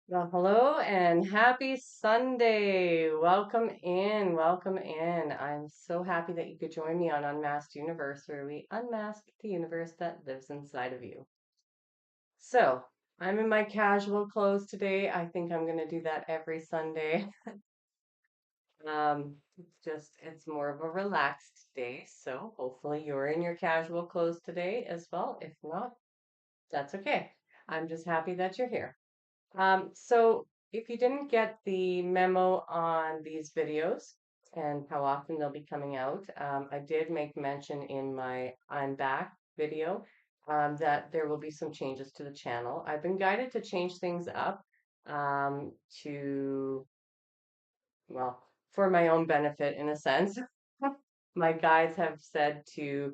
Well, hello and happy Sunday. Welcome in, welcome in. I'm so happy that you could join me on Unmasked Universe, where we unmask the universe that lives inside of you. So, I'm in my casual clothes today. I think I'm going to do that every Sunday. It's more of a relaxed day, so hopefully you're in your casual clothes today as well. If not, that's okay. I'm just happy that you're here. So if you didn't get the memo on these videos and how often they'll be coming out, I did make mention in my I'm Back video that there will be some changes to the channel. I've been guided to change things up um, to well, for my own benefit in a sense. My guides have said to,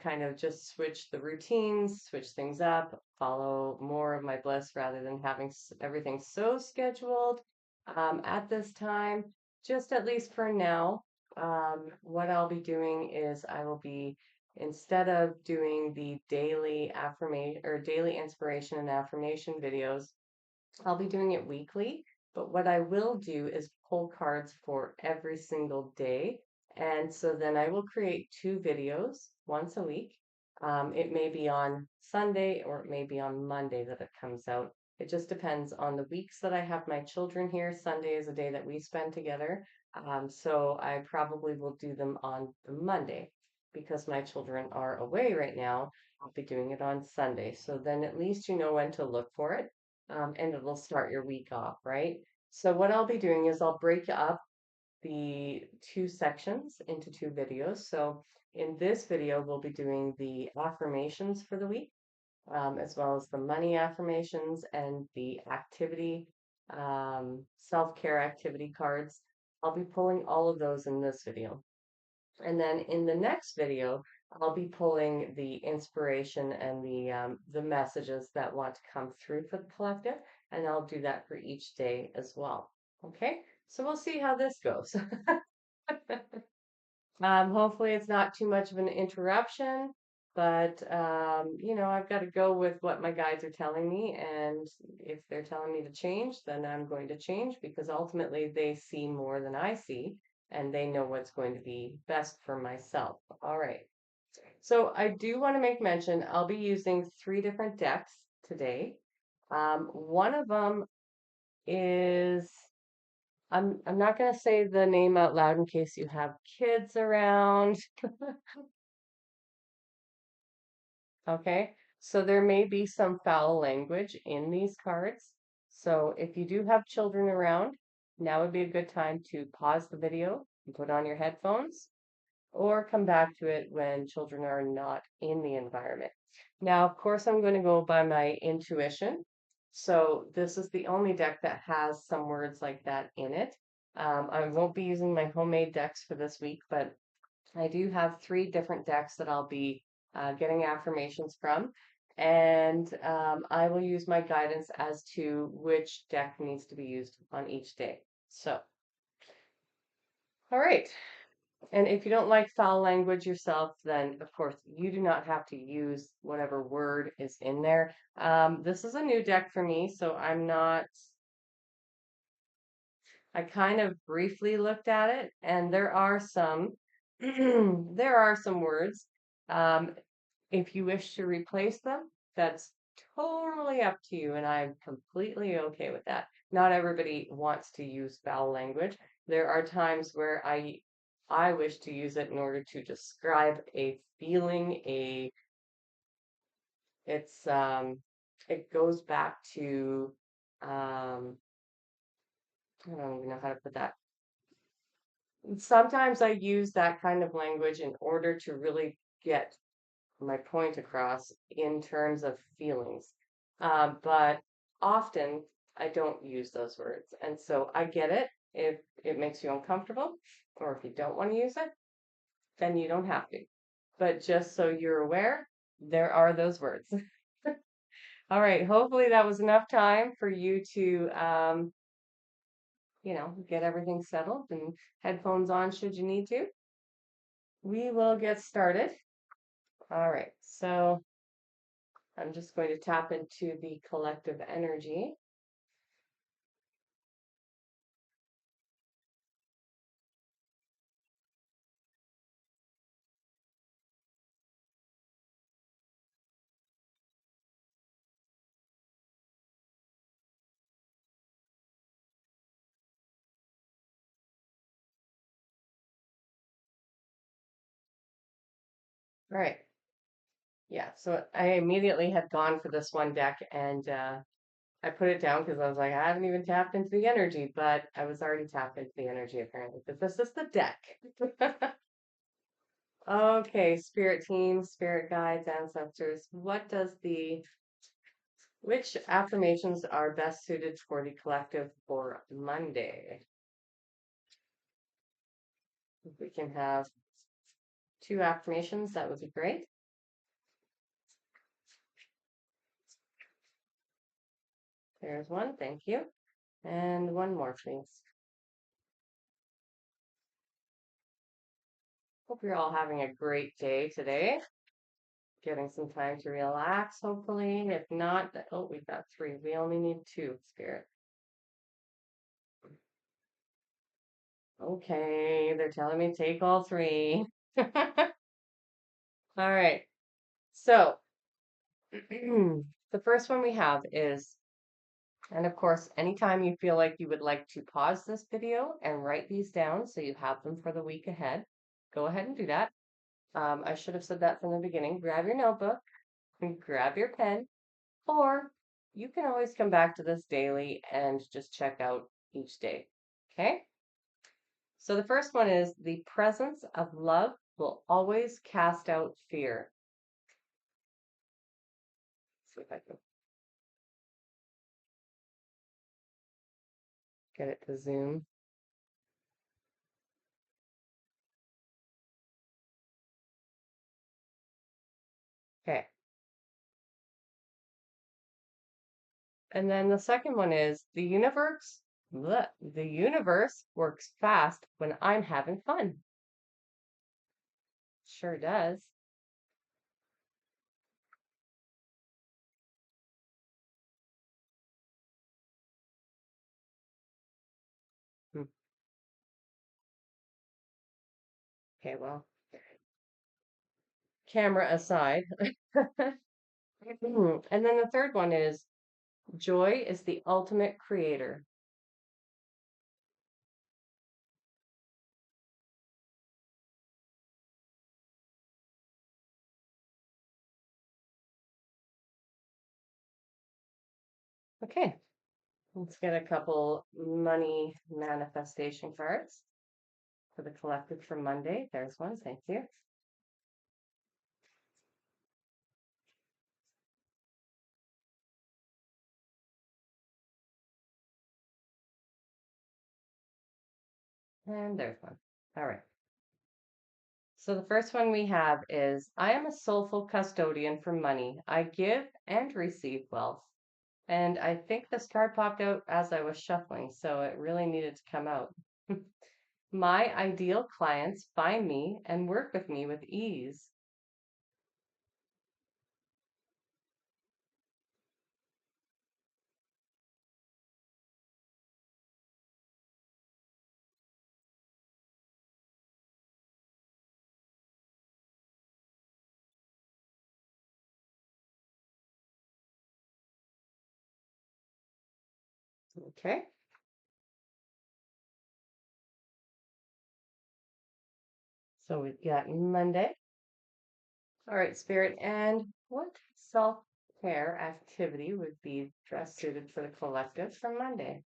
kind of just switch the routines, switch things up, follow more of my bliss rather than having everything so scheduled at this time. Just at least for now, what I'll be doing is I will be, instead of doing the daily affirmation or daily inspiration and affirmation videos, I'll be doing it weekly, but what I will do is pull cards for every single day. And so then I will create two videos once a week. It may be on Sunday or it may be on Monday that it comes out. It just depends on the weeks that I have my children here. Sunday is a day that we spend together. So I probably will do them on the Monday because my children are away right now. I'll be doing it on Sunday. So then at least you know when to look for it and it'll start your week off, right? So what I'll be doing is I'll break up the two sections into two videos. So in this video, we'll be doing the affirmations for the week, as well as the money affirmations and the activity, self-care activity cards. I'll be pulling all of those in this video. And then in the next video, I'll be pulling the inspiration and the messages that want to come through for the collective, and I'll do that for each day as well. Okay, so we'll see how this goes. Hopefully it's not too much of an interruption, but I've got to go with what my guides are telling me, and if they're telling me to change, then I'm going to change because ultimately they see more than I see, and they know what's going to be best for myself. All right. So I do want to make mention, I'll be using three different decks today. One of them is I'm not going to say the name out loud in case you have kids around. Okay, so there may be some foul language in these cards. So if you do have children around, now would be a good time to pause the video and put on your headphones or come back to it when children are not in the environment. Now, of course, I'm going to go by my intuition. So this is the only deck that has some words like that in it. I won't be using my homemade decks for this week, but I do have three different decks that I'll be getting affirmations from, and I will use my guidance as to which deck needs to be used on each day. So, all right. And if you don't like foul language yourself, then of course you do not have to use whatever word is in there. This is a new deck for me, so I kind of briefly looked at it, and there are some, there are some words. Um, if you wish to replace them, that's totally up to you, and I'm completely okay with that. Not everybody wants to use foul language. There are times where I wish to use it in order to describe a feeling, it's it goes back to I don't even know how to put that. Sometimes I use that kind of language in order to really get my point across in terms of feelings. But often I don't use those words. And so I get it if it makes you uncomfortable, or if you don't want to use it, then you don't have to. But just so you're aware, there are those words. All right, hopefully that was enough time for you to, get everything settled and headphones on should you need to. We will get started. All right, so I'm just going to tap into the collective energy. All right. Yeah. So I immediately had gone for this one deck and I put it down because I was like, I haven't even tapped into the energy, but I was already tapped into the energy apparently because this is the deck. Okay, spirit teams, spirit guides, ancestors. Which affirmations are best suited for the collective for Monday? If we can have two affirmations, that would be great. There's one, thank you. And one more, please. Hope you're all having a great day today. Getting some time to relax, hopefully. If not, oh, we've got three. We only need two, Spirit. Okay, they're telling me take all three. All right. So, the first one we have is, and of course, anytime you feel like you would like to pause this video and write these down so you have them for the week ahead, go ahead and do that. I should have said that from the beginning. Grab your notebook and grab your pen, or you can always come back to this daily and just check out each day. Okay? So the first one is the presence of love will always cast out fear. Let's see if I can get it to zoom. Okay. And then the second one is the universe works fast when I'm having fun. Sure does. Hmm. Okay, well, camera aside. And then the third one is joy is the ultimate creator. Okay, let's get a couple money manifestation cards for the collective for Monday. There's one, thank you. And there's one. All right. So the first one we have is I am a soulful custodian for money. I give and receive wealth. And I think this card popped out as I was shuffling, so it really needed to come out. My ideal clients find me and work with me with ease. Okay. So we've got Monday. All right, Spirit. And what self-care activity would be best suited for the collective for Monday?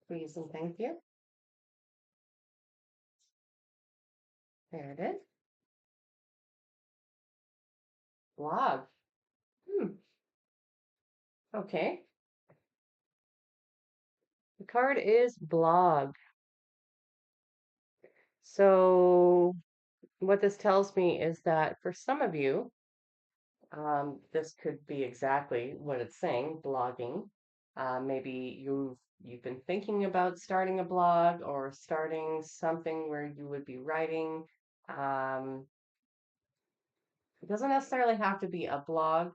Please and thank you. There it is. Blog. Hmm. Okay. The card is blog. So what this tells me is that for some of you, this could be exactly what it's saying, blogging. Maybe you've been thinking about starting a blog or starting something where you would be writing. Um, it doesn't necessarily have to be a blog.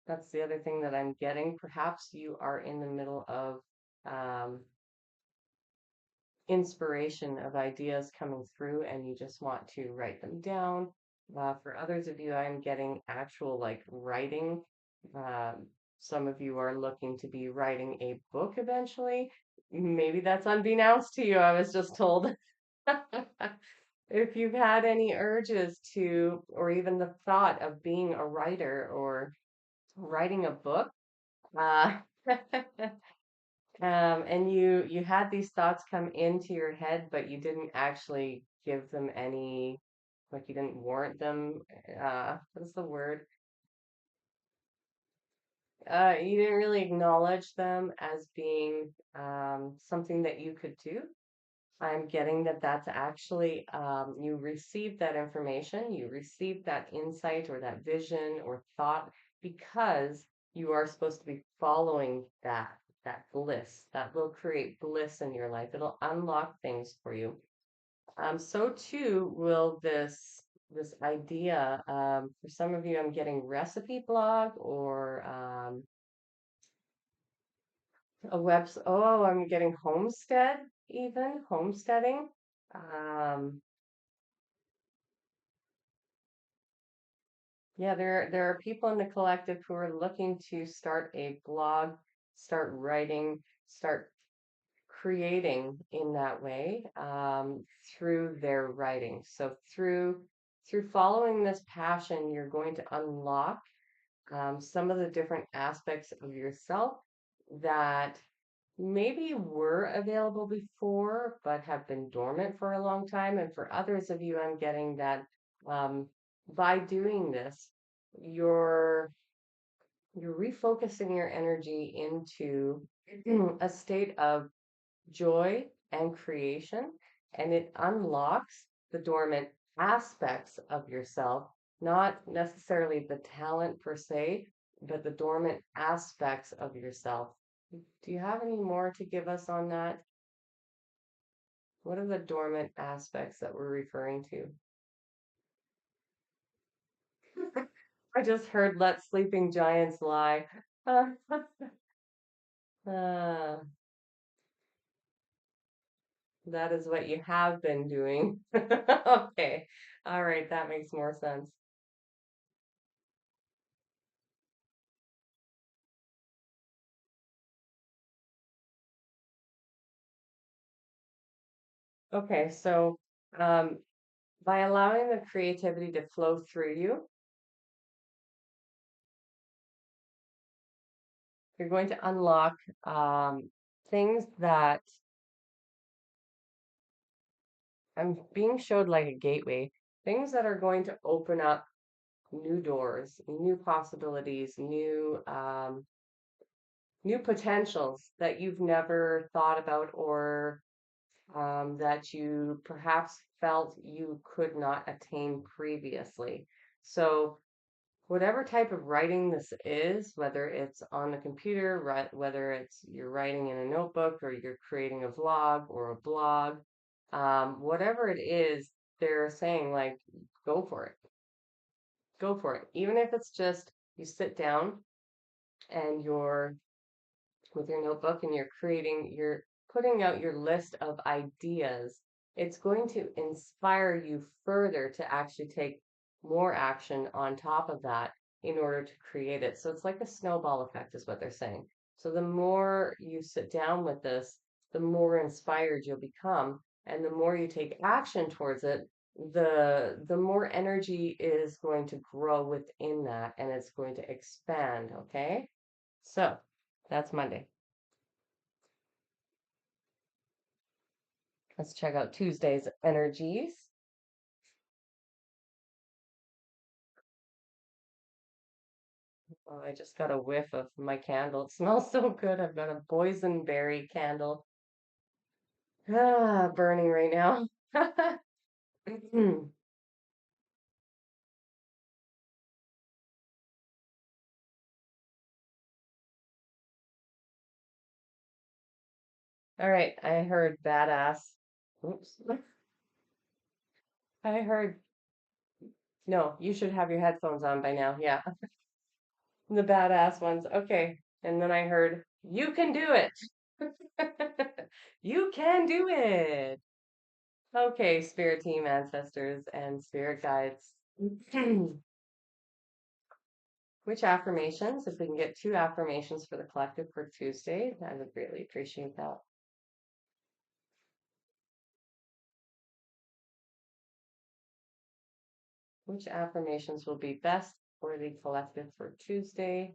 That's the other thing that I'm getting. Perhaps you are in the middle of um, inspiration of ideas coming through and you just want to write them down. For others of you, I'm getting actual like writing. Um, some of you are looking to be writing a book eventually. Maybe that's unbeknownst to you. I was just told. If you've had any urges to, or even the thought of being a writer or writing a book, uh, and you had these thoughts come into your head, but you didn't actually give them any, like you didn't warrant them. What's the word? You didn't really acknowledge them as being something that you could do. I'm getting that that's actually, you received that information, you received that insight or that vision or thought because you are supposed to be following that bliss. That will create bliss in your life. It'll unlock things for you. So too will this idea. For some of you, I'm getting recipe blog or a oh, I'm getting homestead, even homesteading. Um, yeah, there are people in the collective who are looking to start a blog, start writing, start creating in that way, through their writing. So through following this passion, you're going to unlock some of the different aspects of yourself that maybe were available before, but have been dormant for a long time. And for others of you, I'm getting that um, by doing this, you're you're refocusing your energy into a state of joy and creation, and it unlocks the dormant aspects of yourself, not necessarily the talent per se, but the dormant aspects of yourself. Do you have any more to give us on that? What are the dormant aspects that we're referring to? I just heard let sleeping giants lie. Uh, that is what you have been doing. Okay. All right, that makes more sense. Okay, so um, by allowing the creativity to flow through you, you're going to unlock things that I'm being showed like a gateway, things that are going to open up new doors, new possibilities, new potentials that you've never thought about or that you perhaps felt you could not attain previously. So whatever type of writing this is, whether it's on the computer, whether it's you're writing in a notebook or you're creating a vlog or a blog, whatever it is, they're saying like, go for it, go for it. Even if it's just you sit down and you're with your notebook and you're putting out your list of ideas, it's going to inspire you further to actually take more action on top of that in order to create it. So it's like a snowball effect, is what they're saying. So the more you sit down with this, the more inspired you'll become. And the more you take action towards it, the more energy is going to grow within that and it's going to expand. Okay. So that's Monday. Let's check out Tuesday's energies. Oh, I just got a whiff of my candle. It smells so good. I've got a boysenberry candle. Burning right now. All right, I heard badass. Oops. I heard, no, you should have your headphones on by now. Yeah, the badass ones. Okay. And then I heard, you can do it. You can do it. Okay, spirit team ancestors and spirit guides. Which affirmations, if we can get 2 affirmations for the collective for Tuesday, I would greatly appreciate that. Which affirmations will be best for the collective for Tuesday?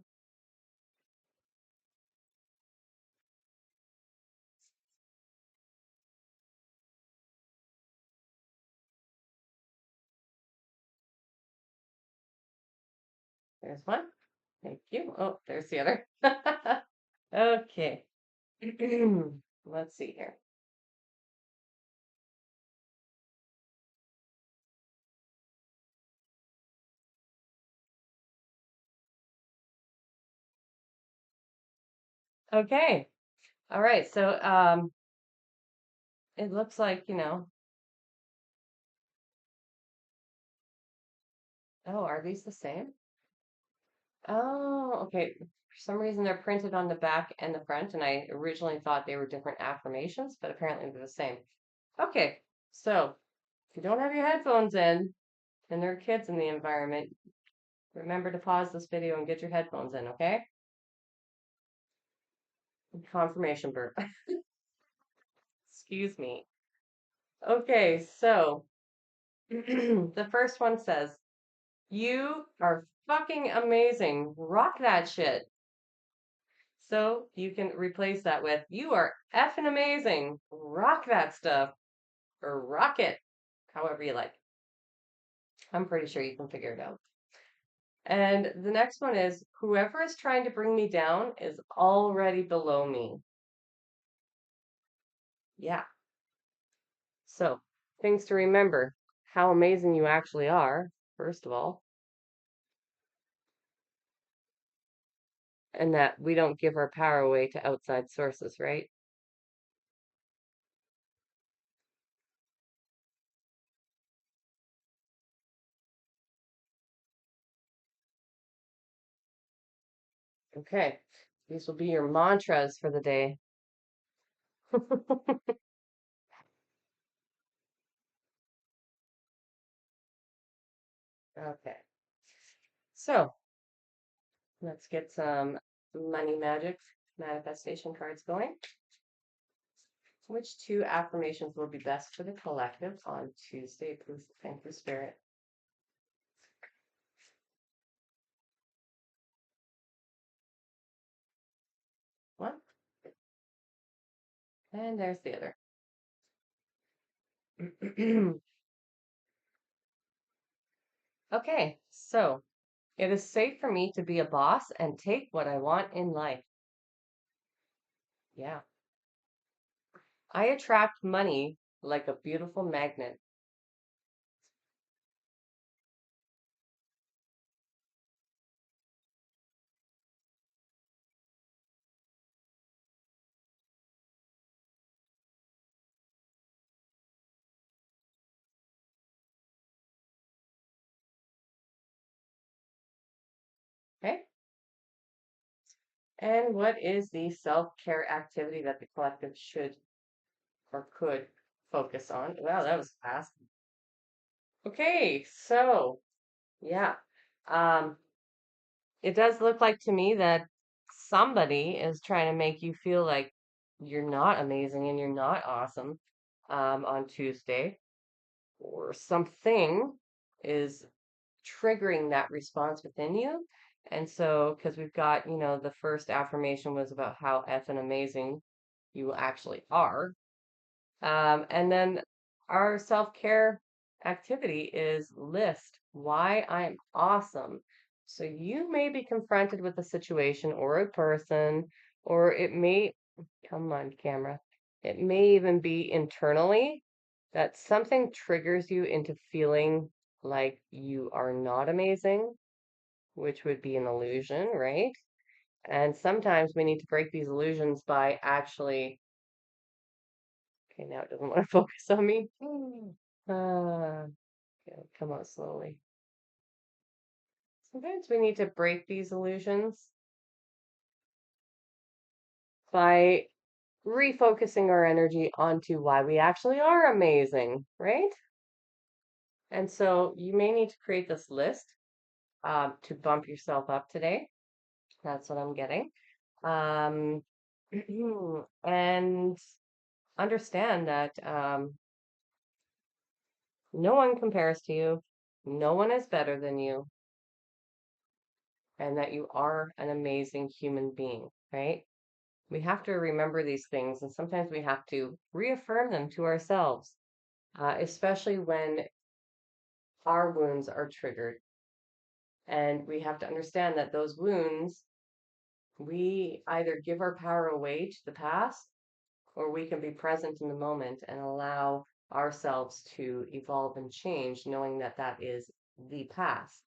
There's one. Thank you. Oh, there's the other. Okay. Let's see here. Okay. All right. So it looks like, oh, are these the same? Oh, okay. For some reason they're printed on the back and the front, and I originally thought they were different affirmations, but apparently they're the same. Okay. So if you don't have your headphones in and there are kids in the environment, remember to pause this video and get your headphones in, okay? Confirmation burp. Excuse me. Okay, so the first one says, you are fucking amazing. Rock that shit. So you can replace that with, you are effing amazing. Rock that stuff. Or rock it. However you like. I'm pretty sure you can figure it out. And the next one is, whoever is trying to bring me down is already below me. Yeah. So, things to remember how amazing you actually are, first of all, and that we don't give our power away to outside sources, right? Okay, these will be your mantras for the day. Okay, so let's get some money magic manifestation cards going. Which 2 affirmations will be best for the collective on Tuesday? Please thank the spirit. One, and there's the other. Okay, so it is safe for me to be a boss and take what I want in life. Yeah. I attract money like a beautiful magnet. Okay. And what is the self-care activity that the collective should or could focus on? Wow, that was fast. Okay, so yeah. Um, it does look like to me that somebody is trying to make you feel like you're not amazing and you're not awesome on Tuesday, or something is triggering that response within you. And so, because we've got, the first affirmation was about how effing amazing you actually are. And then our self-care activity is list why I'm awesome. So you may be confronted with a situation or a person, or it may, come on, camera, it may even be internally that something triggers you into feeling like you are not amazing, which would be an illusion, right? And sometimes we need to break these illusions by actually, okay, now it doesn't want to focus on me. Okay, come out slowly. Sometimes we need to break these illusions by refocusing our energy onto why we actually are amazing, right? And so you may need to create this list to bump yourself up today. That's what I'm getting. Um, and understand that no one compares to you, no one is better than you, and that you are an amazing human being, right? We have to remember these things, and sometimes we have to reaffirm them to ourselves, especially when our wounds are triggered. And we have to understand that those wounds, we either give our power away to the past, or we can be present in the moment and allow ourselves to evolve and change, knowing that that is the past.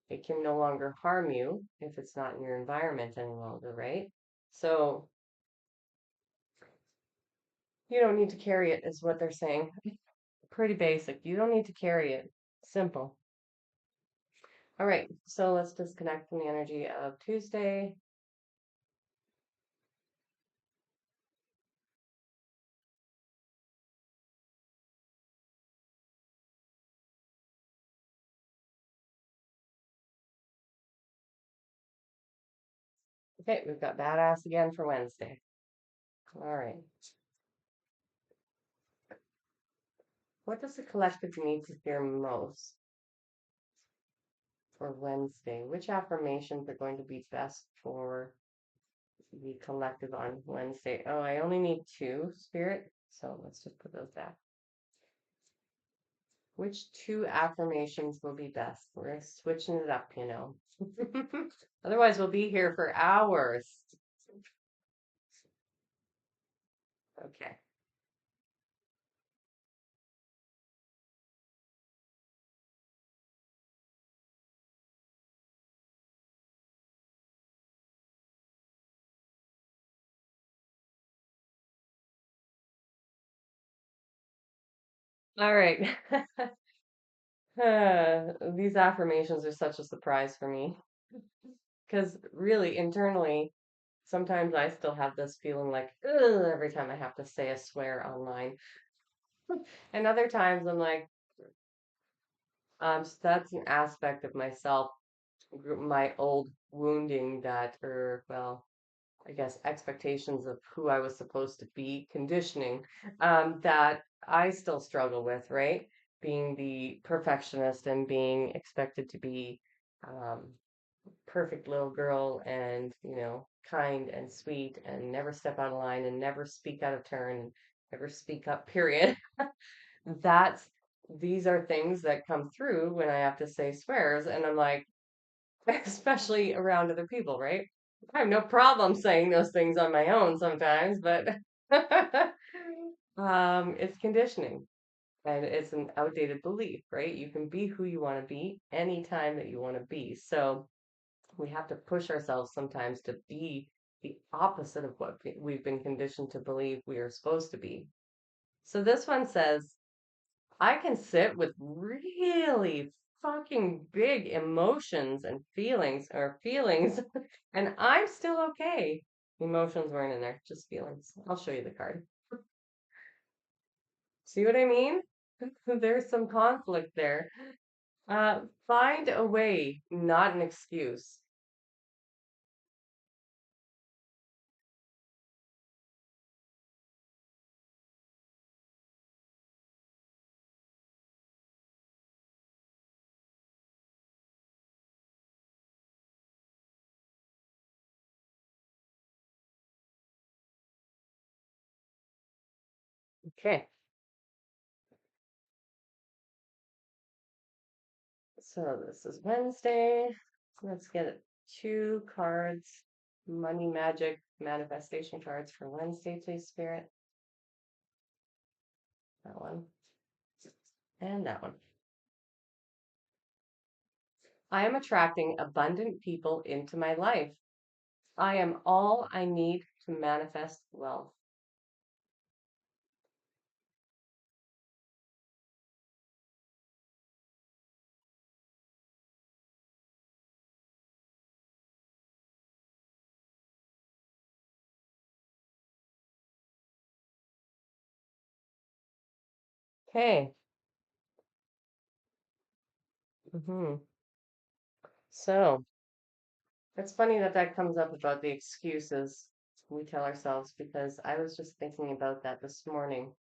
It can no longer harm you if it's not in your environment any longer, right? So you don't need to carry it, is what they're saying. Pretty basic. You don't need to carry it. Simple. All right, so let's disconnect from the energy of Tuesday. Okay, we've got badass again for Wednesday. All right. What does the collective need to hear most for Wednesday? Which affirmations are going to be best for the collective on Wednesday? Oh, I only need two, Spirit. So let's just put those back. Which two affirmations will be best? We're switching it up, you know. Otherwise, we'll be here for hours. Okay. All right. These affirmations are such a surprise for me because really internally, sometimes I still have this feeling like, ugh, every time I have to say a swear online. And other times I'm like, so that's an aspect of myself, my old wounding that, or well, I guess expectations of who I was supposed to be, conditioning, that I still struggle with, right? Being the perfectionist and being expected to be um, perfect little girl and, kind and sweet and never step out of line and never speak out of turn and never speak up, period. That's these are things that come through when I have to say swears, and I'm like, especially around other people, right? I have no problem saying those things on my own sometimes, but it's conditioning and it's an outdated belief, right? You can be who you want to be anytime that you want to be. So we have to push ourselves sometimes to be the opposite of what we've been conditioned to believe we are supposed to be. So this one says, I can sit with really fucking big emotions and feelings, and I'm still okay. Emotions weren't in there, just feelings. I'll show you the card. See what I mean? There's some conflict there. Find a way, not an excuse. Okay, so this is Wednesday. Let's get it. Two cards, money magic manifestation cards for Wednesday, please, Spirit. That one and that one. I am attracting abundant people into my life. I am all I need to manifest wealth. Okay. hmm So it's funny that that comes up about the excuses we tell ourselves because I was just thinking about that this morning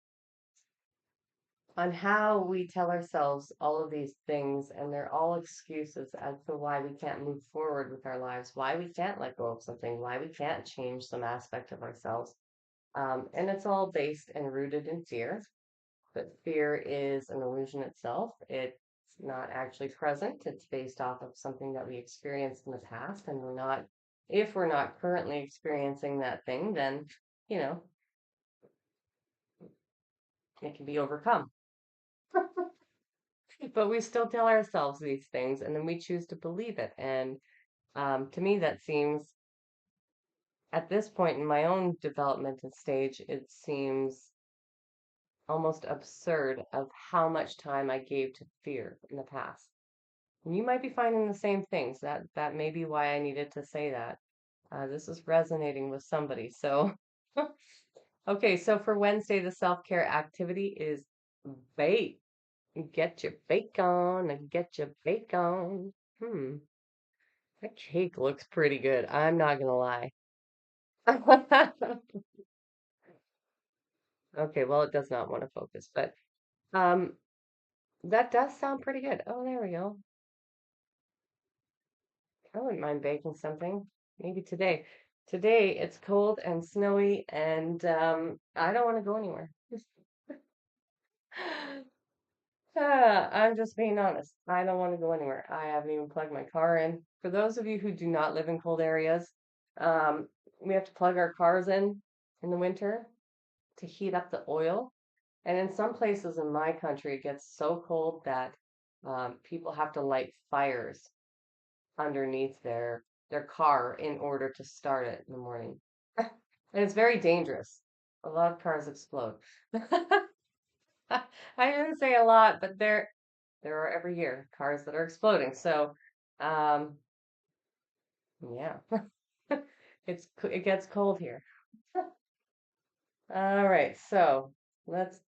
on how we tell ourselves all of these things, and they're all excuses as to why we can't move forward with our lives, why we can't let go of something, why we can't change some aspect of ourselves. And it's all based and rooted in fear. But fear is an illusion itself. It's not actually present. It's based off of something that we experienced in the past, and if we're not currently experiencing that thing, then, you know, it can be overcome. But we still tell ourselves these things, and then we choose to believe it. And to me, that seems, at this point in my own developmental stage, it seems almost absurd of how much time I gave to fear in the past. And you might be finding the same things. That may be why I needed to say that. This is resonating with somebody. So, okay. So for Wednesday, the self-care activity is bake. Get your bake on and get your bake on. That cake looks pretty good. I'm not gonna lie. Okay, well, it does not want to focus, but um, that does sound pretty good. Oh, there we go. I wouldn't mind baking something. Maybe today. Today it's cold and snowy, and I don't want to go anywhere. I'm just being honest. I don't want to go anywhere. I haven't even plugged my car in. For those of you who do not live in cold areas, um, we have to plug our cars in the winter to heat up the oil. And in some places in my country, it gets so cold that people have to light fires underneath their car in order to start it in the morning. And it's very dangerous. A lot of cars explode. I didn't say a lot, but there are every year cars that are exploding. So, um, yeah, it gets cold here. All right, so let's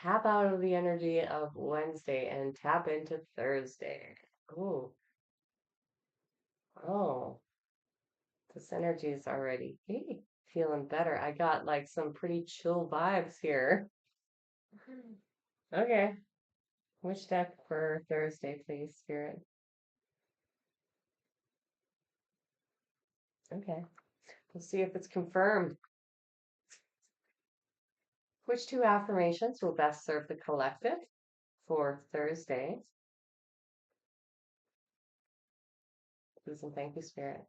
tap out of the energy of Wednesday and tap into Thursday. Oh, oh, this energy is already feeling better. I got like some pretty chill vibes here. Okay, which deck for Thursday, please, Spirit? Okay, we'll see if it's confirmed. Which two affirmations will best serve the collective for Thursday? Please and thank you, Spirit.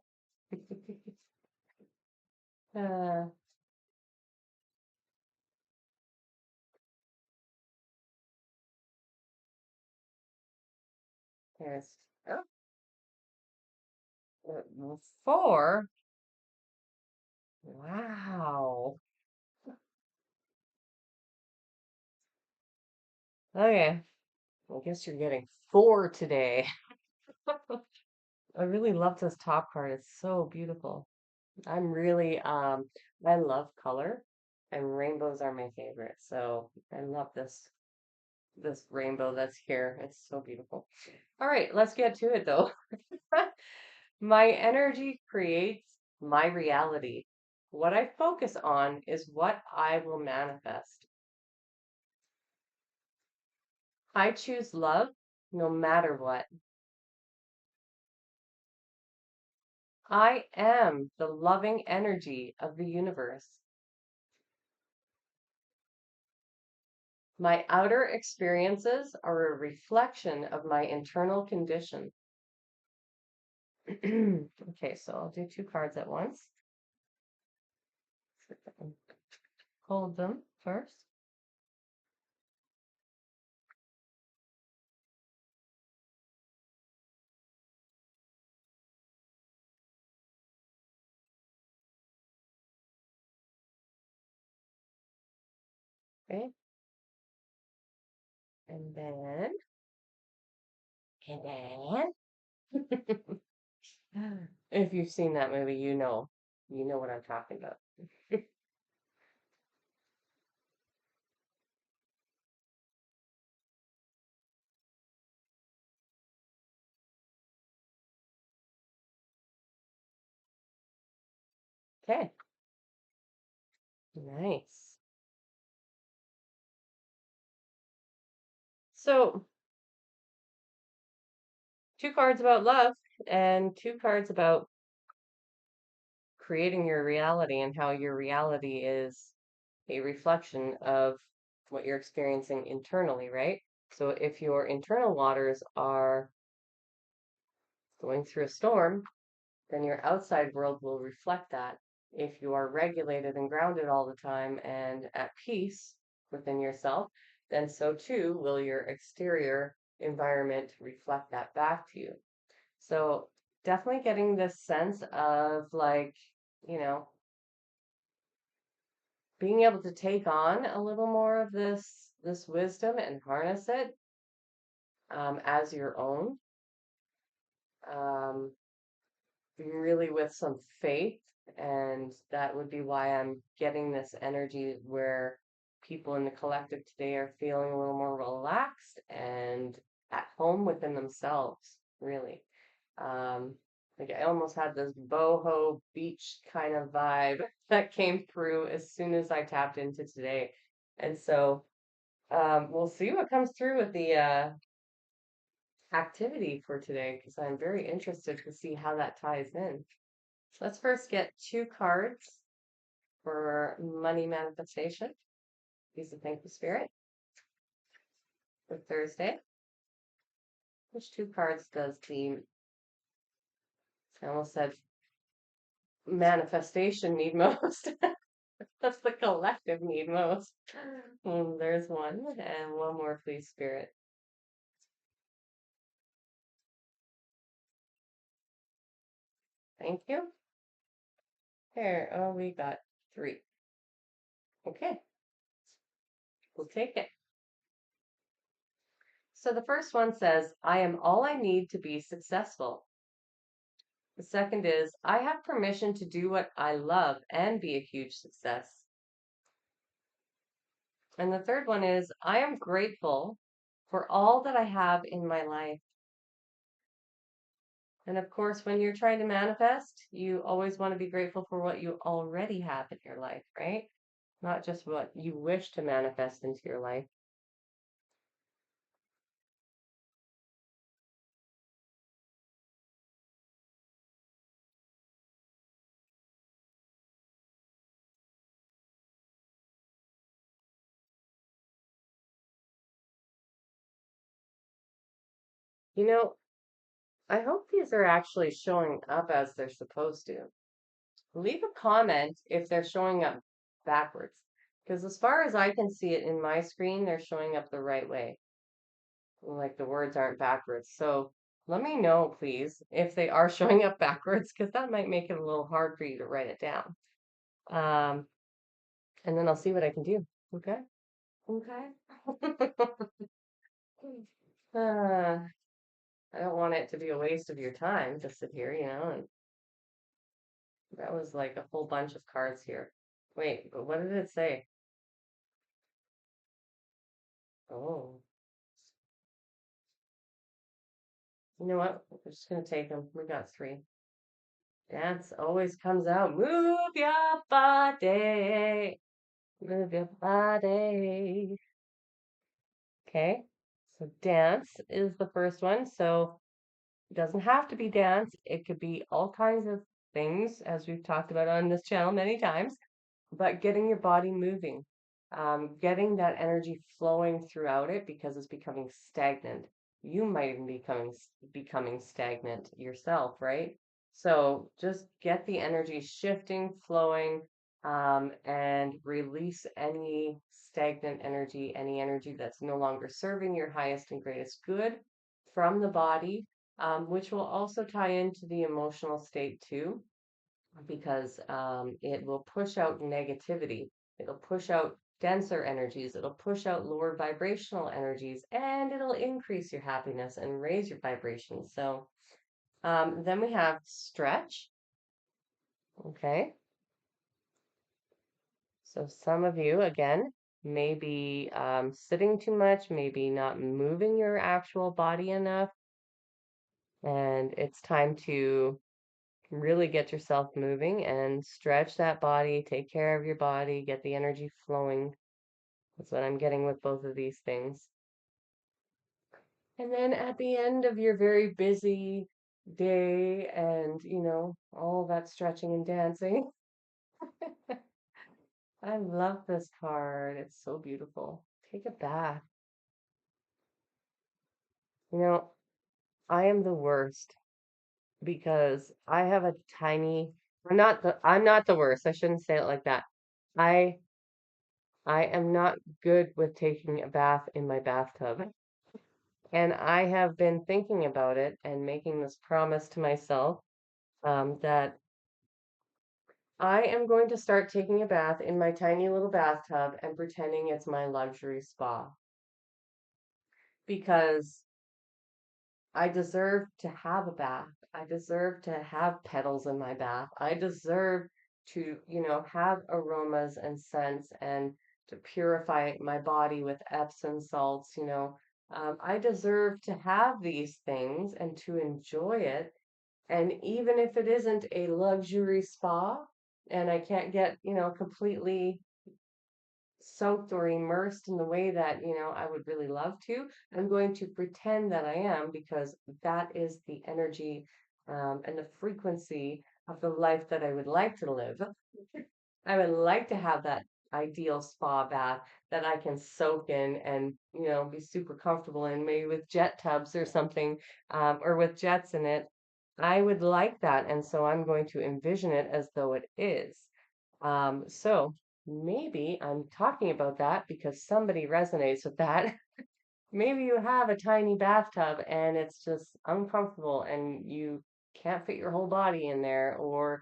uh, there's four. Wow. Okay. I guess you're getting four today. I really love this top card. It's so beautiful. I'm really I love color and rainbows are my favorite. So I love this rainbow that's here. It's so beautiful. All right, let's get to it though. My energy creates my reality. What I focus on is what I will manifest. I choose love no matter what. I am the loving energy of the universe. My outer experiences are a reflection of my internal condition. Okay, so I'll do two cards at once. Hold them first. Okay, and then, and then. If you've seen that movie, you know what I'm talking about. Okay, nice. So, two cards about love and two cards about creating your reality and how your reality is a reflection of what you're experiencing internally, right? So if your internal waters are going through a storm, then your outside world will reflect that. If you are regulated and grounded all the time and at peace within yourself, then so too will your exterior environment reflect that back to you. So definitely getting this sense of like, you know, being able to take on a little more of this wisdom and harness it as your own, um, really with some faith, and that would be why I'm getting this energy where people in the collective today are feeling a little more relaxed and at home within themselves, really. Um, like I almost had this boho beach kind of vibe that came through as soon as I tapped into today. And so we'll see what comes through with the activity for today because I'm very interested to see how that ties in. Let's first get two cards for money manifestation. Use the Thank you Spirit for Thursday. Which two cards does the, I almost said manifestation need most? That's the collective need most. There's one, and one more, please, Spirit. Thank you. There, oh, we got three. Okay, we'll take it. So the first one says, I am all I need to be successful. The second is, I have permission to do what I love and be a huge success. And the third one is, I am grateful for all that I have in my life. And of course, when you're trying to manifest, you always want to be grateful for what you already have in your life, right? Not just what you wish to manifest into your life. You know, I hope these are actually showing up as they're supposed to. Leave a comment if they're showing up backwards. Because as far as I can see it in my screen, they're showing up the right way. Like the words aren't backwards. So let me know, please, if they are showing up backwards, because that might make it a little hard for you to write it down. Um, and then I'll see what I can do. Okay? Okay. uh, I don't want it to be a waste of your time to sit here, and that was like a whole bunch of cards here. Wait, but what did it say? Oh, you know what? We're just gonna take them. We got three. Dance always comes out. Move your body. Move your body. Okay. So dance is the first one. So it doesn't have to be dance. It could be all kinds of things, as we've talked about on this channel many times, but getting your body moving, getting that energy flowing throughout it because it's becoming stagnant. You might even becoming stagnant yourself, right? So just get the energy shifting, flowing, and release any stagnant energy, any energy that's no longer serving your highest and greatest good from the body, which will also tie into the emotional state too because it will push out negativity. It'll push out denser energies. It'll push out lower vibrational energies, and it'll increase your happiness and raise your vibration. So then we have stretch. Okay. So some of you, again, may be sitting too much, maybe not moving your actual body enough. And it's time to really get yourself moving and stretch that body, take care of your body, get the energy flowing. That's what I'm getting with both of these things. And then at the end of your very busy day and, all that stretching and dancing, I love this card. It's so beautiful. Take a bath. You know, I am the worst because I have a tiny, I'm not the worst. I shouldn't say it like that. I I am not good with taking a bath in my bathtub. And I have been thinking about it and making this promise to myself that I am going to start taking a bath in my tiny little bathtub and pretending it's my luxury spa because I deserve to have a bath. I deserve to have petals in my bath. I deserve to, have aromas and scents and to purify my body with Epsom salts. I deserve to have these things and to enjoy it. And even if it isn't a luxury spa and I can't get, completely soaked or immersed in the way that, I would really love to, I'm going to pretend that I am because that is the energy and the frequency of the life that I would like to live. I would like to have that ideal spa bath that I can soak in and, be super comfortable in, maybe with jet tubs or something, or with jets in it. I would like that. And so I'm going to envision it as though it is. So maybe I'm talking about that because somebody resonates with that. Maybe you have a tiny bathtub and it's just uncomfortable and you can't fit your whole body in there, or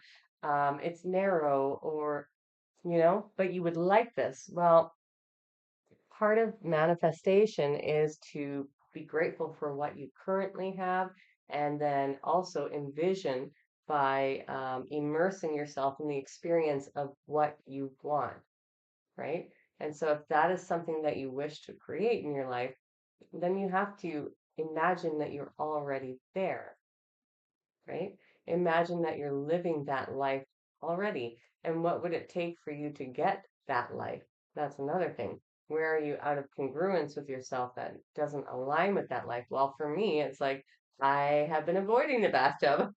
it's narrow, or, but you would like this. Well, part of manifestation is to be grateful for what you currently have and then also envision by immersing yourself in the experience of what you want, right? And so, if that is something that you wish to create in your life, then you have to imagine that you're already there, right? Imagine that you're living that life already. And what would it take for you to get that life? That's another thing. Where are you out of congruence with yourself that doesn't align with that life? Well, for me, it's like I have been avoiding the bathtub.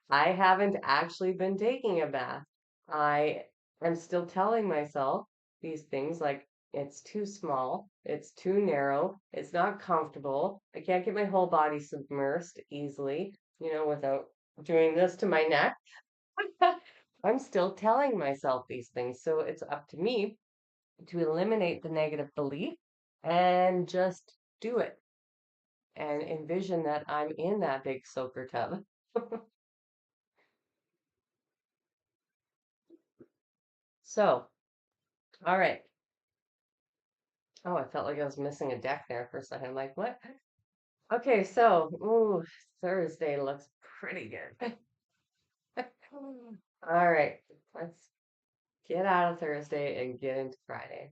I haven't actually been taking a bath. I am still telling myself these things like it's too small, it's too narrow, it's not comfortable. I can't get my whole body submersed easily, without doing this to my neck. I'm still telling myself these things. So it's up to me to eliminate the negative belief and just do it and envision that I'm in that big soaker tub. So, all right. Oh, I felt like I was missing a deck there for a second. I'm like, what? Okay, so, ooh, Thursday looks pretty good. All right, let's get out of Thursday and get into Friday.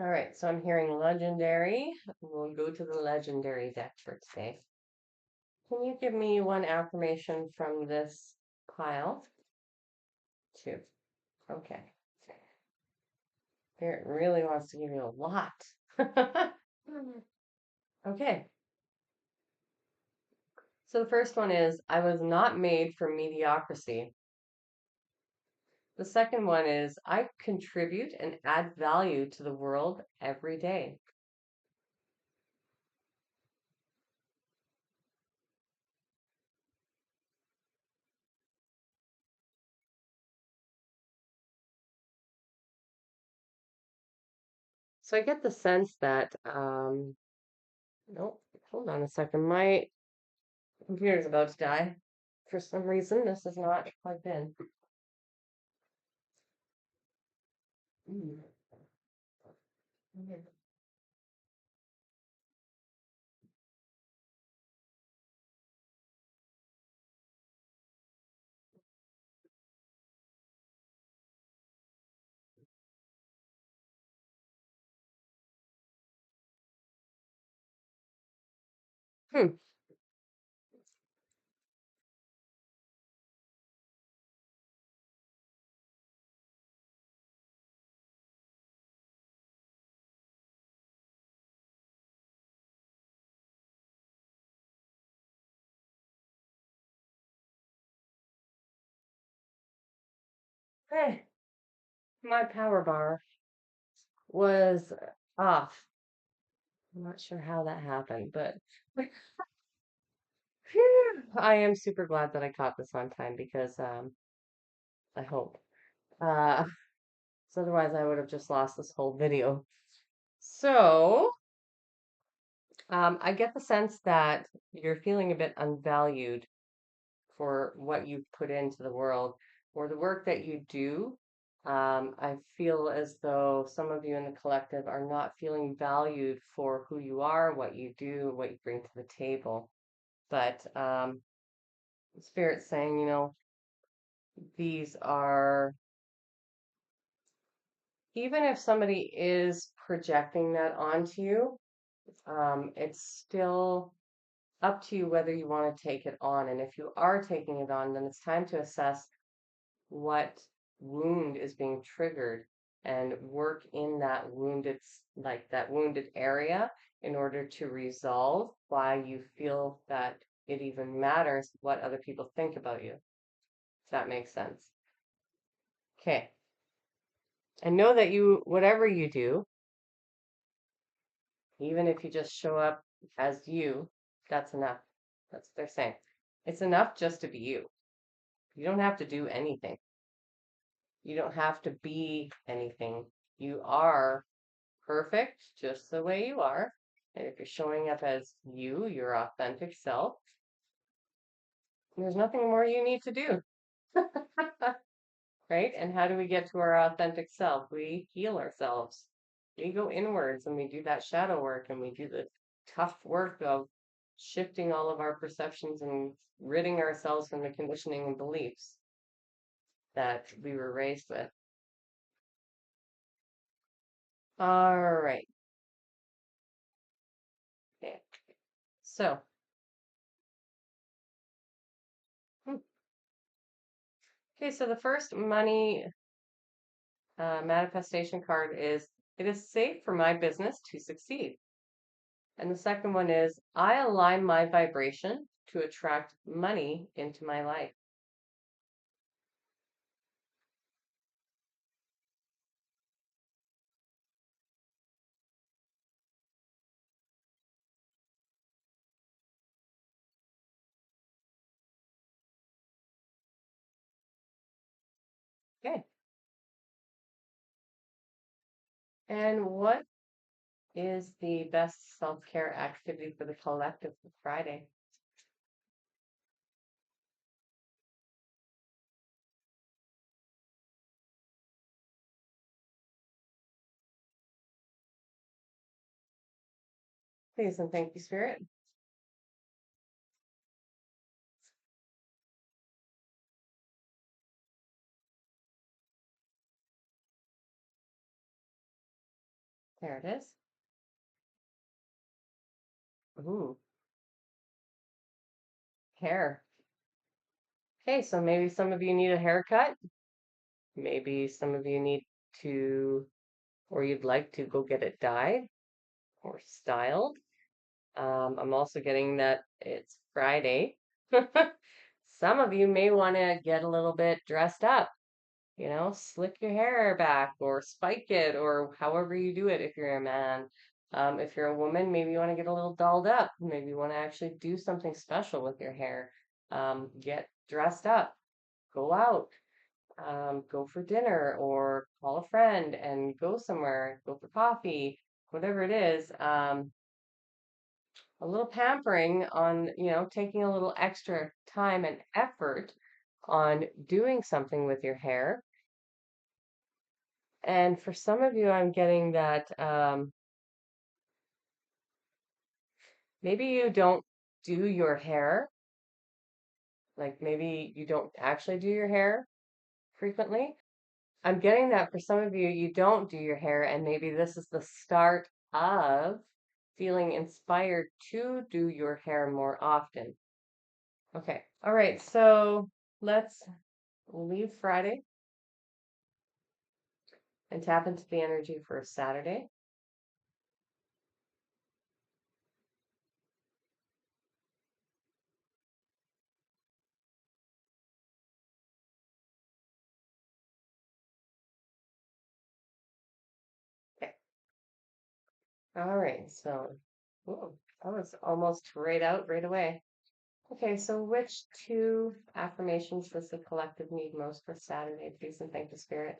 All right, so I'm hearing legendary. We'll go to the legendary deck for today. Can you give me one affirmation from this pile? Two. Okay. Spirit really wants to give you a lot. Okay. So the first one is I was not made for mediocrity. The second one is I contribute and add value to the world every day. So I get the sense that, nope, hold on a second. My computer's about to die. For some reason, this is not plugged in. Mm. Hmm. Eh, my power bar was off. I'm not sure how that happened, but phew, I am super glad that I caught this on time because I hope. Uh, 'Cause otherwise I would have just lost this whole video. So, I get the sense that you're feeling a bit unvalued for what you put into the world or the work that you do. I feel as though some of you in the collective are not feeling valued for who you are, what you do, what you bring to the table. But Spirit's saying, these are, even if somebody is projecting that onto you, it's still up to you whether you want to take it on. And if you are taking it on, then it's time to assess what wound is being triggered and work in that wounded, like that wounded area in order to resolve why you feel that it even matters what other people think about you. If that makes sense. Okay. And know that you, whatever you do, even if you just show up as you, that's enough. That's what they're saying. It's enough just to be you. You don't have to do anything. You don't have to be anything. You are perfect just the way you are. And if you're showing up as you, your authentic self, there's nothing more you need to do. Right? And how do we get to our authentic self? We heal ourselves. We go inwards and we do that shadow work and we do the tough work of shifting all of our perceptions and ridding ourselves from the conditioning and beliefs that we were raised with. All right. Okay. So, hmm, okay, so the first money manifestation card is it is safe for my business to succeed. And the second one is I align my vibration to attract money into my life. Okay. And what is the best self-care activity for the collective for Friday? Please and thank you, Spirit. There it is. Ooh, hair. Okay, so maybe some of you need a haircut. Maybe some of you need to, or you'd like to go get it dyed or styled. I'm also getting that it's Friday. Some of you may want to get a little bit dressed up, slick your hair back or spike it or however you do it if you're a man. If you're a woman, maybe you want to get a little dolled up. Maybe you want to actually do something special with your hair. Get dressed up, go out, go for dinner or call a friend and go somewhere, go for coffee, whatever it is. A little pampering on, taking a little extra time and effort on doing something with your hair And for some of you, I'm getting that maybe you don't do your hair, like maybe you don't actually do your hair frequently. I'm getting that for some of you, you don't do your hair, and maybe this is the start of feeling inspired to do your hair more often. Okay. All right. So let's leave Friday and tap into the energy for Saturday. Okay. All right. So, ooh, that was almost right out right away. Okay. So, which two affirmations does the collective need most for Saturday? Please and thank the Spirit.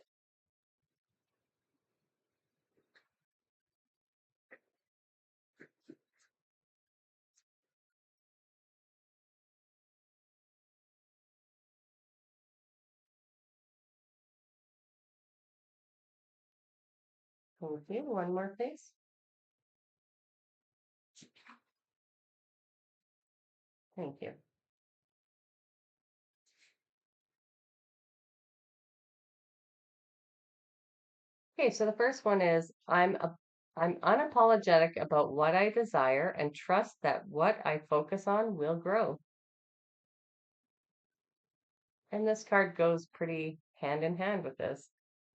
Thank you. One more, please. Thank you. Okay, so the first one is I'm unapologetic about what I desire and trust that what I focus on will grow. And this card goes pretty hand in hand with this.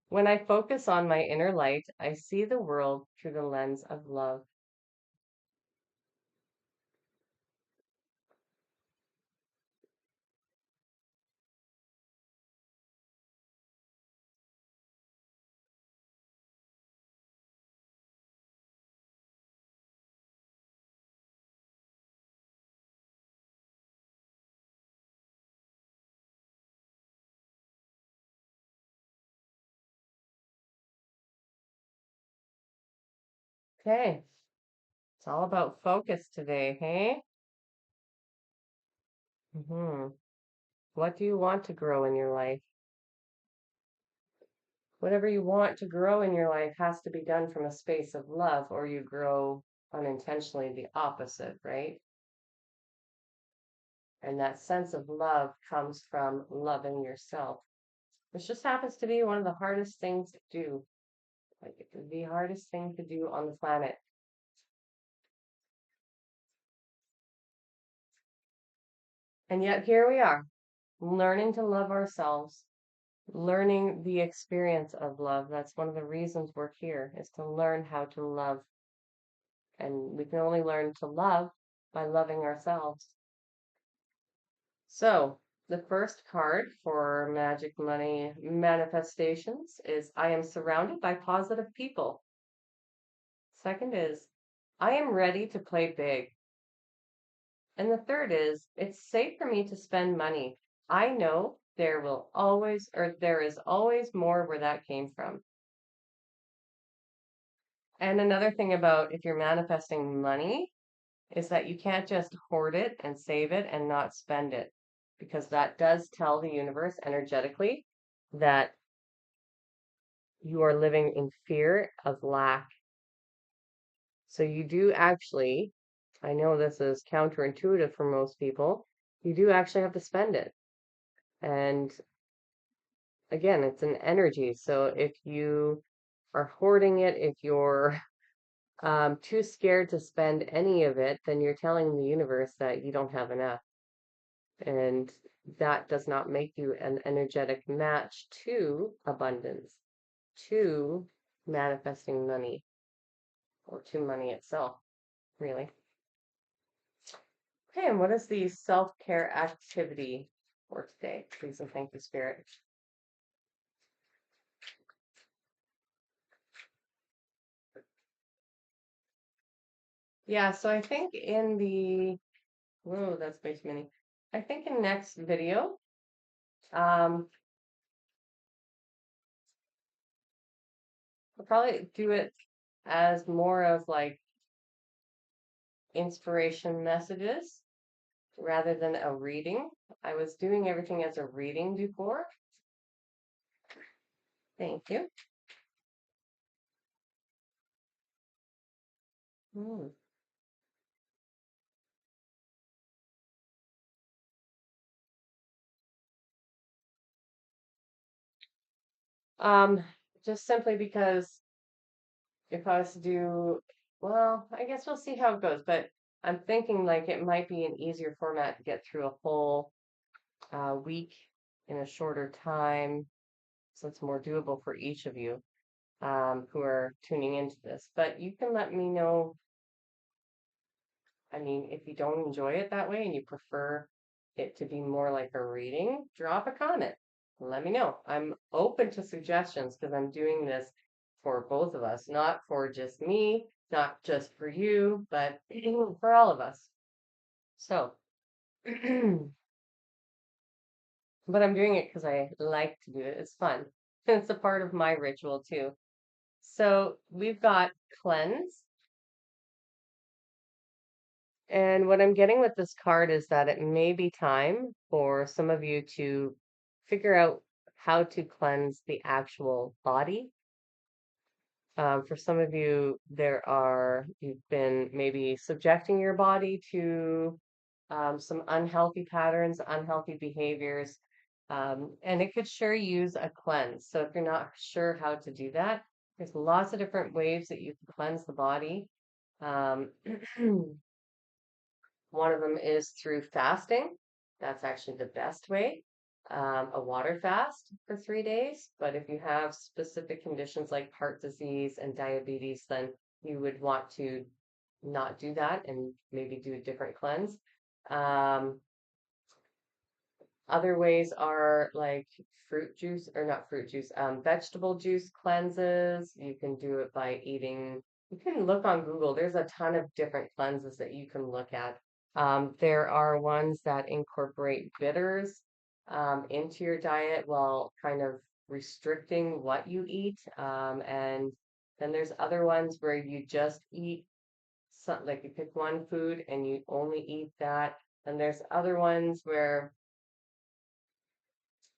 When I focus on my inner light, I see the world through the lens of love. Okay, it's all about focus today, hey? What do you want to grow in your life? Whatever you want to grow in your life has to be done from a space of love, or you grow unintentionally the opposite, right? And that sense of love comes from loving yourself, which just happens to be one of the hardest things to do. Like the hardest thing to do on the planet. And yet here we are, learning to love ourselves, learning the experience of love. That's one of the reasons we're here, is to learn how to love. And we can only learn to love by loving ourselves. So, the first card for Magic Money Manifestations is I am surrounded by positive people. Second is I am ready to play big. And the third is it's safe for me to spend money. I know there is always more where that came from. And another thing about if you're manifesting money is that you can't just hoard it and save it and not spend it, because that does tell the universe energetically that you are living in fear of lack. So you do actually, I know this is counterintuitive for most people, you do actually have to spend it. And again, it's an energy. So if you are hoarding it, if you're too scared to spend any of it, then you're telling the universe that you don't have enough. And that does not make you an energetic match to abundance, to manifesting money, or to money itself, really. Okay, and what is the self-care activity for today? Please and thank you, Spirit. Yeah, so I think in the, whoa, that's way too many. I think in next video, um, I'll probably do it as more of like inspiration messages rather than a reading. I was doing everything as a reading before. Thank you. Mm. Um, just simply because if I was to do, well, I guess we'll see how it goes, but I'm thinking like it might be an easier format to get through a whole week in a shorter time, so it's more doable for each of you who are tuning into this. But you can let me know. I mean, if you don't enjoy it that way and you prefer it to be more like a reading, drop a comment. Let me know. I'm open to suggestions because I'm doing this for both of us, not for just me, not just for you, but for all of us. So, but I'm doing it because I like to do it. It's fun. It's a part of my ritual too. So we've got cleanse. And what I'm getting with this card is that it may be time for some of you to figure out how to cleanse the actual body. For some of you, you've been maybe subjecting your body to some unhealthy patterns, unhealthy behaviors, and it could sure use a cleanse. So if you're not sure how to do that, there's lots of different ways that you can cleanse the body. Um, One of them is through fasting. That's actually the best way. A water fast for 3 days. But if you have specific conditions like heart disease and diabetes, then you would want to not do that and maybe do a different cleanse. Um, Other ways are like fruit juice, or not fruit juice, vegetable juice cleanses. You can do it by eating. You can look on Google. There's a ton of different cleanses that you can look at. There are ones that incorporate bitters into your diet while kind of restricting what you eat. And then there's other ones where you just eat some, like you pick one food and you only eat that. And there's other ones where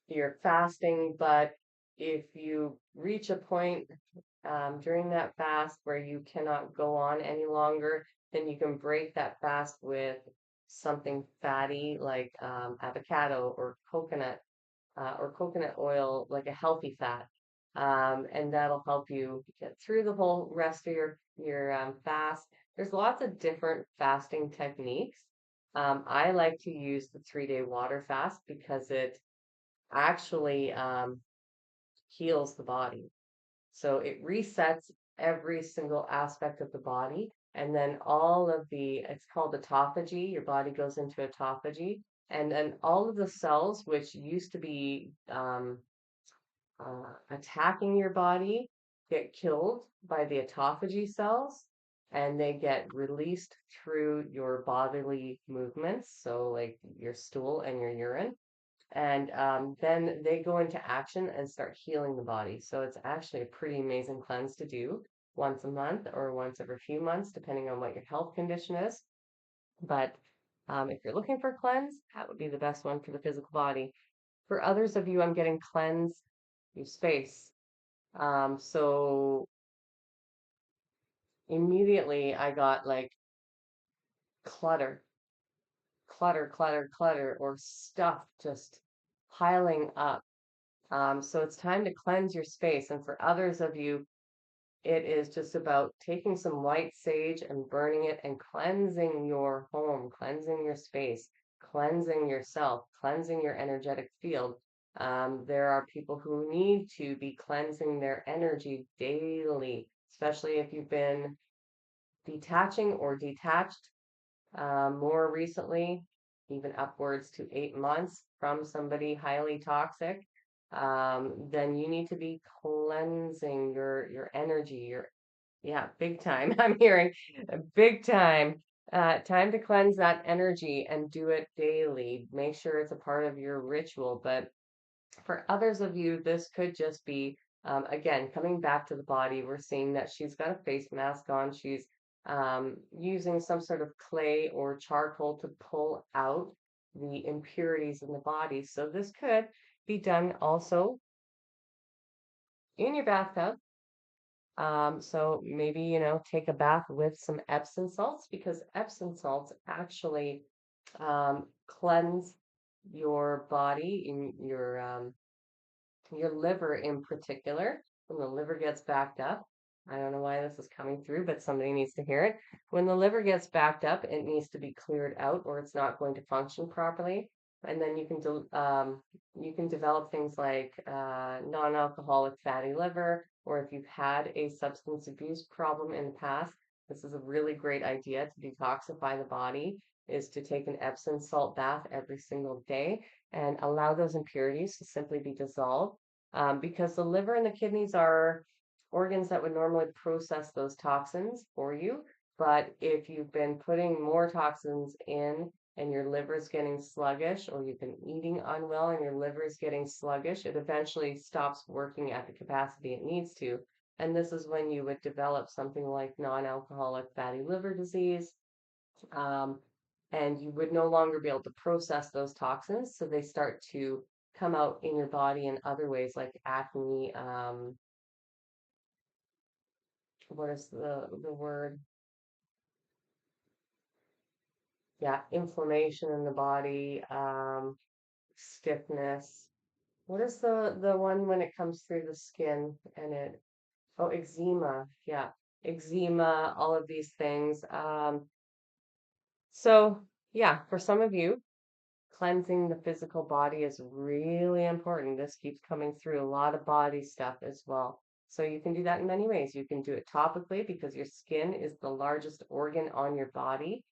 you're fasting, but if you reach a point during that fast where you cannot go on any longer, then you can break that fast with something fatty like avocado or coconut oil, like a healthy fat. And that'll help you get through the whole rest of your fast. There's lots of different fasting techniques. I like to use the 3-day water fast because it actually heals the body. So it resets every single aspect of the body. And then it's called autophagy. Your body goes into autophagy. And then all of the cells, which used to be attacking your body, get killed by the autophagy cells. And they get released through your bodily movements. So, like your stool and your urine and then they go into action and start healing the body. So it's actually a pretty amazing cleanse to do once a month or once every few months, depending on what your health condition is. But if you're looking for a cleanse, that would be the best one for the physical body. For others of you, I'm getting cleanse your space. So immediately I got like clutter, clutter, or stuff just piling up. So it's time to cleanse your space. And for others of you, it is just about taking some white sage and burning it and cleansing your home, cleansing your space, cleansing yourself, cleansing your energetic field. There are people who need to be cleansing their energy daily, especially if you've been detaching or detached more recently, even upwards to 8 months from somebody highly toxic, then you need to be cleansing your energy, yeah, big time. I'm hearing big time. Time to cleanse that energy and do it daily. Make sure it's a part of your ritual. But for others of you, this could just be, again, coming back to the body. We're seeing that she's got a face mask on. She's using some sort of clay or charcoal to pull out the impurities in the body. So this could be done also in your bathtub. So maybe, take a bath with some Epsom salts because Epsom salts actually cleanse your body in your liver in particular, when the liver gets backed up. I don't know why this is coming through, but somebody needs to hear it. When the liver gets backed up, it needs to be cleared out or it's not going to function properly. And then you can develop things like non-alcoholic fatty liver, or if you've had a substance abuse problem in the past, this is a really great idea to detoxify the body, is to take an Epsom salt bath every single day and allow those impurities to simply be dissolved, because the liver and the kidneys are organs that would normally process those toxins for you. But if you've been putting more toxins in and your liver's getting sluggish, or you've been eating unwell and your liver is getting sluggish, it eventually stops working at the capacity it needs to. And this is when you would develop something like non-alcoholic fatty liver disease, um, and you would no longer be able to process those toxins, so they start to come out in your body in other ways, like acne. What is the word? Yeah, inflammation in the body, stiffness. What is the one when it comes through the skin and it? Oh, eczema. Yeah, eczema. All of these things. So yeah, for some of you, cleansing the physical body is really important. This keeps coming through a lot of body stuff as well. So you can do that in many ways. You can do it topically because your skin is the largest organ on your body.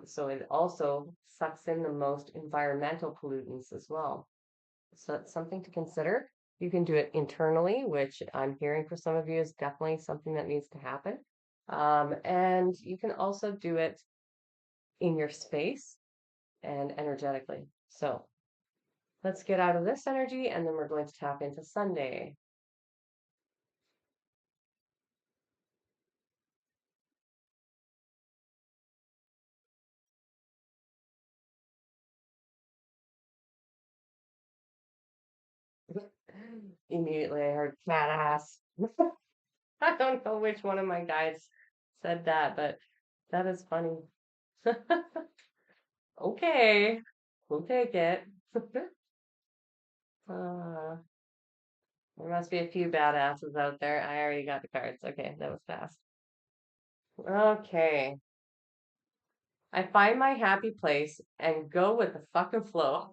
So it also sucks in the most environmental pollutants as well. So it's something to consider. You can do it internally, which I'm hearing for some of you is definitely something that needs to happen. And you can also do it in your space and energetically. So let's get out of this energy and then we're going to tap into Sunday. Immediately I heard badass. I don't know which one of my guys said that, but that is funny. Okay, we'll take it. uh, there must be a few badasses out there. I already got the cards. Okay, that was fast. Okay. I find my happy place and go with the fucking flow.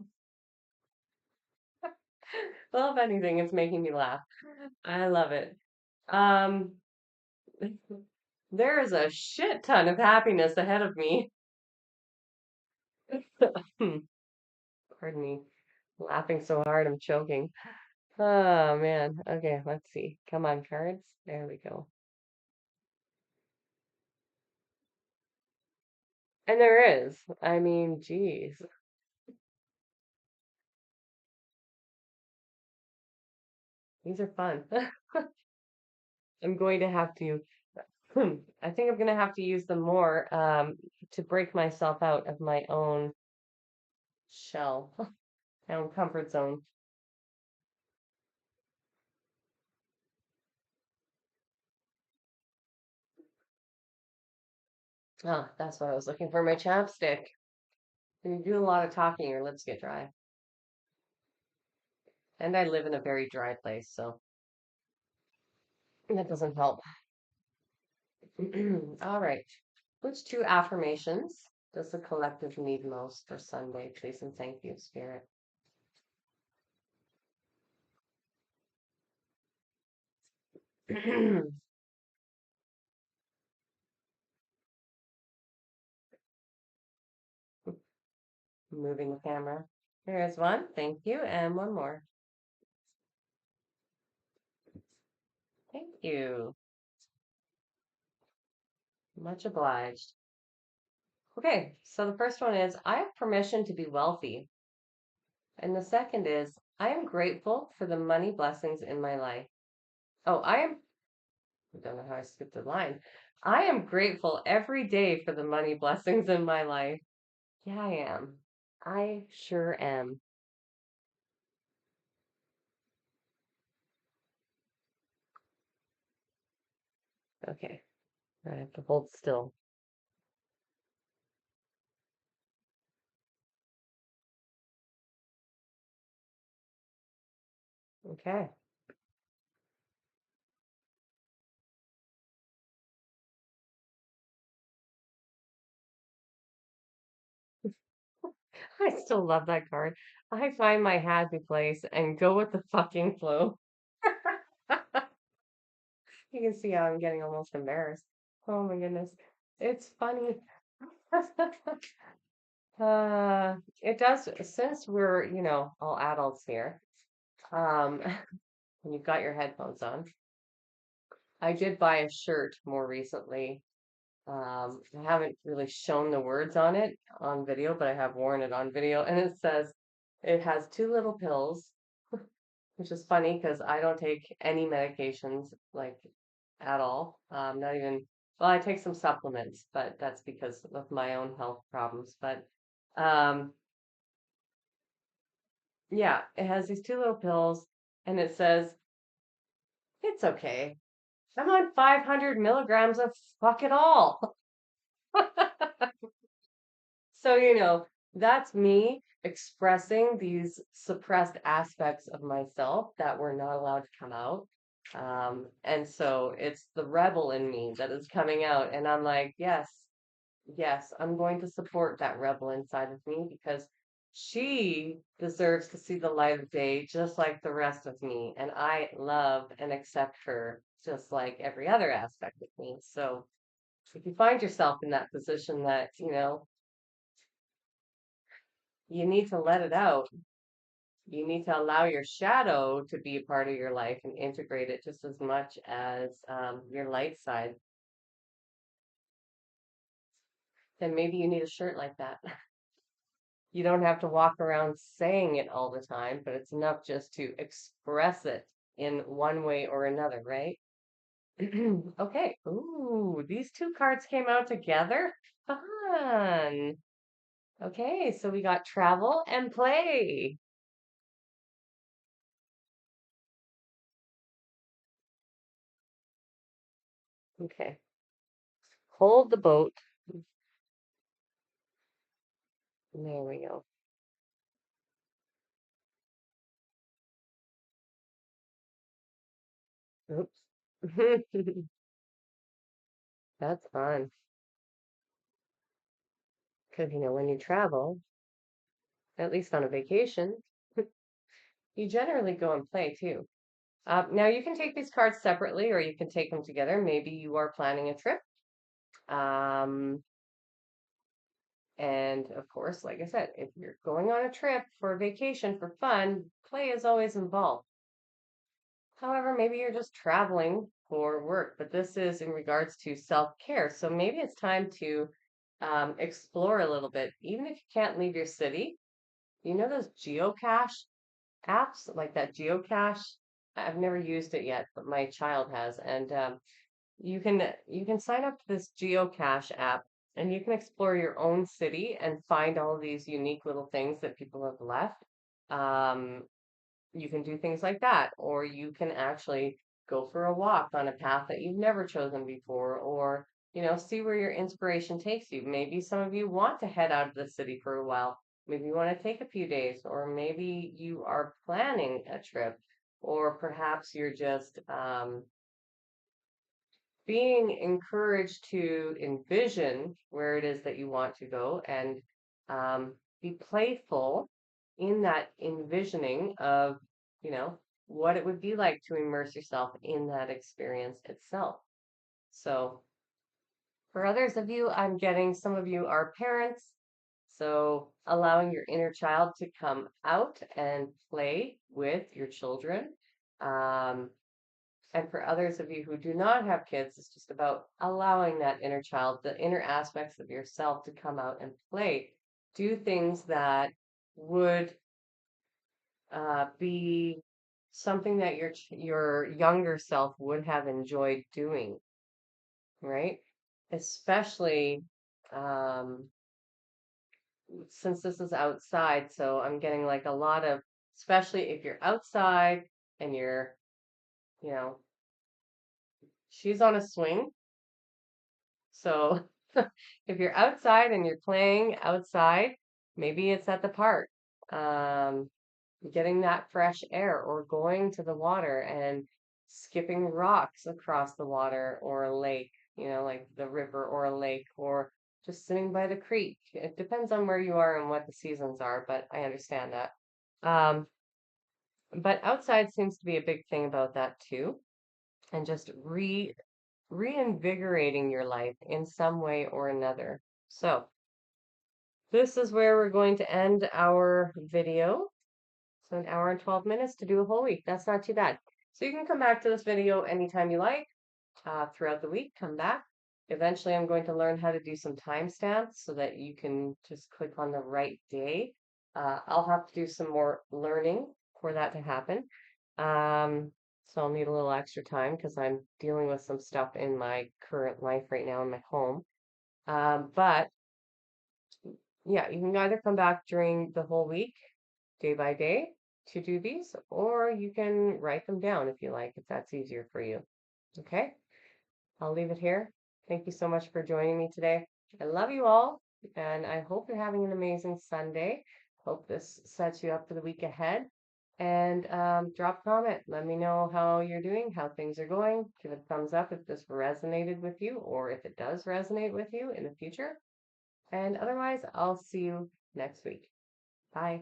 Well, if anything, it's making me laugh. I love it. Um, there is a shit ton of happiness ahead of me. Pardon me. Laughing so hard, I'm choking. Oh man. Okay, let's see. Come on, cards. There we go. And there is. I mean, geez. These are fun. I'm going to have to, I think I'm going to have to use them more to break myself out of my own shell, my own comfort zone. Oh, that's what I was looking for, my chapstick. When you do a lot of talking, your lips get dry. And I live in a very dry place, so that doesn't help. All right. Which two affirmations does the collective need most for Sunday? Please and thank you, Spirit. Moving the camera. Here's one. Thank you. And one more. Thank you. Much obliged. Okay, so the first one is I have permission to be wealthy. And the second is I am grateful for the money blessings in my life. Oh, I don't know how I skipped the line. I am grateful every day for the money blessings in my life. Yeah, I am. I sure am. Okay. I have to hold still. Okay. I still love that card. I find my happy place and go with the fucking flow. You can see how I'm getting almost embarrassed. Oh my goodness. It's funny. It does, since we're, all adults here, um, and you've got your headphones on. I did buy a shirt more recently. I haven't really shown the words on it on video, but I have worn it on video, and it says it has two little pills, which is funny because I don't take any medications like at all. Not even, well, I take some supplements, but that's because of my own health problems. But um, yeah, it has these two little pills, and it says it's okay. I'm on 500 milligrams of fuck it all. So, that's me expressing these suppressed aspects of myself that were not allowed to come out. And so it's the rebel in me that is coming out. And I'm like, yes, yes, I'm going to support that rebel inside of me because she deserves to see the light of day just like the rest of me. And I love and accept her just like every other aspect of me. So if you find yourself in that position that, you need to let it out. You need to allow your shadow to be a part of your life and integrate it just as much as your light side. Then maybe you need a shirt like that. You don't have to walk around saying it all the time, but it's enough just to express it in one way or another, right? Okay. Ooh, these two cards came out together. Fun. Okay, so we got travel and play. Okay. Hold the boat. There we go. Oops. That's fun. Because, when you travel, at least on a vacation, you generally go and play too. Now, you can take these cards separately or you can take them together. Maybe you are planning a trip. Um, and of course, like I said, if you're going on a trip for a vacation for fun, play is always involved. However, maybe you're just traveling for work, but this is in regards to self-care. So maybe it's time to explore a little bit, even if you can't leave your city. You know those geocache apps, like that geocache? I've never used it yet, but my child has, and you can sign up to this geocache app, and you can explore your own city and find all these unique little things that people have left. Um, you can do things like that, or you can actually go for a walk on a path that you've never chosen before, or see where your inspiration takes you. Maybe some of you want to head out of the city for a while. Maybe you want to take a few days, or maybe you are planning a trip, or perhaps you're just being encouraged to envision where it is that you want to go and um, be playful in that envisioning of, you know, what it would be like to immerse yourself in that experience itself. So, for others of you, I'm getting some of you are parents. So, allowing your inner child to come out and play with your children. Um, and for others of you who do not have kids, it's just about allowing that inner child, the inner aspects of yourself to come out and play. Do things that would be something that your younger self would have enjoyed doing, right? Especially um, since this is outside, so I'm getting like a lot of, especially if you're outside and you're, you know, she's on a swing. So if you're outside and you're playing outside, maybe it's at the park. Um, Getting that fresh air or going to the water and skipping rocks across the water or a lake, like the river or a lake, or just sitting by the creek. It depends on where you are and what the seasons are, but I understand that. Um, but outside seems to be a big thing about that too, and just reinvigorating your life in some way or another. So, this is where we're going to end our video. So, an hour and 12 minutes to do a whole week. That's not too bad. So, you can come back to this video anytime you like throughout the week. Come back. Eventually, I'm going to learn how to do some timestamps so that you can just click on the right day. I'll have to do some more learning for that to happen. So I'll need a little extra time because I'm dealing with some stuff in my current life right now in my home. But yeah, you can either come back during the whole week, day by day, to do these, or you can write them down if you like, if that's easier for you. Okay, I'll leave it here. Thank you so much for joining me today. I love you all, and I hope you're having an amazing Sunday. Hope this sets you up for the week ahead. And drop a comment. Let me know how you're doing, how things are going. Give it a thumbs up if this resonated with you, or if it does resonate with you in the future. And otherwise, I'll see you next week. Bye.